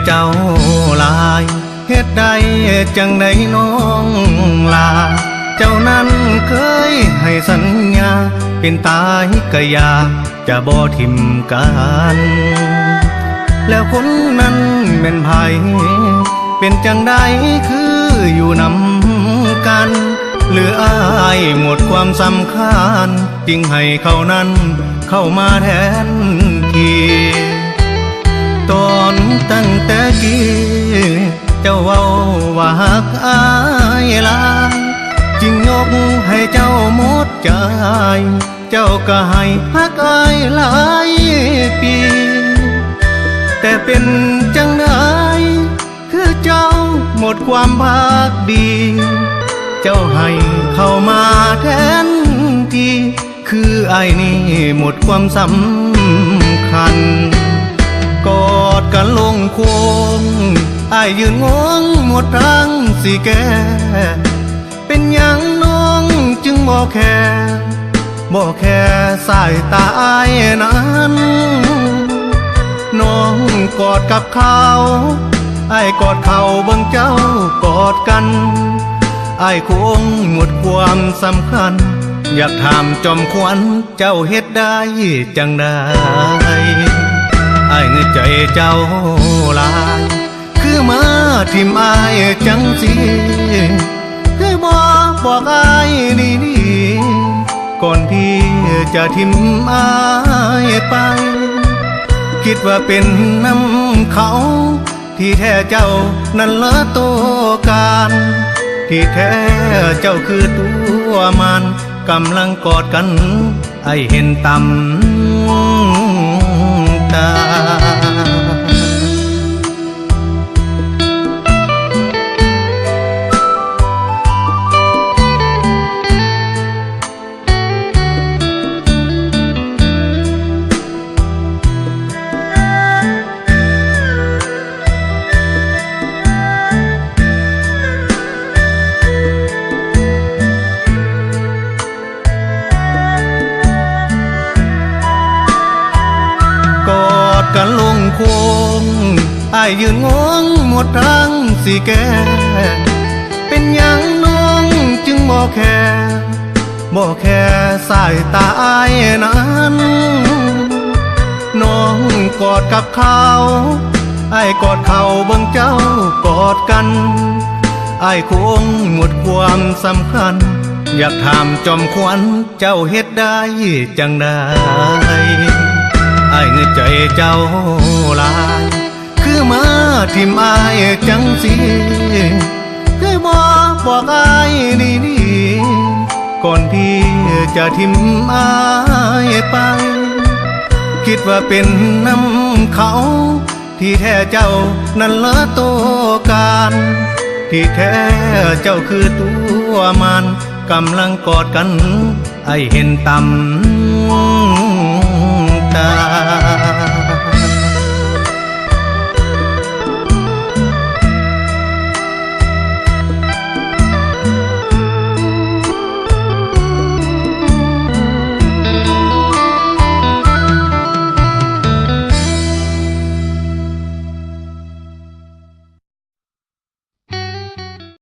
เจ้าลายเฮ็ดใดจังใดน้องลาเจ้านั้นเคยให้สัญญาเป็นตายกะยาจะบ่ทิมกันแล้วคนนั้นเป็นไผเป็นจังใดคืออยู่นำกันหรืออายหมดความสำคัญจึงให้เขานั้นเข้ามาแทนที่ตอนตั้งแต่กี้เจ้าเว้าว่าฮักอายหลายจึงยกให้เจ้าหมดใจเจ้าก็ให้ฮักอายหลายปีแต่เป็นจังใดคือเจ้าหมดความภักดีเจ้าให้เข้ามาแทนที่คือไอ้นี่หมดความสำคัญกอดกันลงโค้งไอ้ยืนงงหมดทั้งสิแกเป็นอย่างน้องจึงบ่แค่สายตาไอ้นั้นน้องกอดกับเขาไอ้กอดเขาเบิ่งเจ้ากอดกันไอ้คงหมดความสำคัญอยากถามจอมขวัญเจ้าเฮ็ดได้จังใดไอ้เงือใจเจ้าลายคือมาทิมไอ้จังสิเคยบอกไอ้ดีๆก่อนที่จะทิมไอ้ไปคิดว่าเป็นน้ำเขาที่แท้เจ้านั้นละตัวการที่แท้เจ้าคือตัวมันกำลังกอดกันไอเห็นตำตากอดกันลงโค้งไอ้ยืนงงหมดทั้งสิแกเป็นอย่างน้องจึงบ่แค่สายตาไอ้นั้นน้องกอดกับเขาไอ้กอดเขาเบิ่งเจ้ากอดกันไอ้คงหมดความสำคัญอยากถามจอมขวัญเจ้าเฮ็ดได้จังใดไอ้เงือใจเจ้าลายคือมาทิมไอ้จังสิเคยบอกไอ้ดีๆก่อนที่จะทิมไอ้ไปคิดว่าเป็นน้ำเขาที่แท้เจ้านั้นละตัวการที่แท้เจ้าคือตัวมันกำลังกอดกันไอ้เห็นตำตา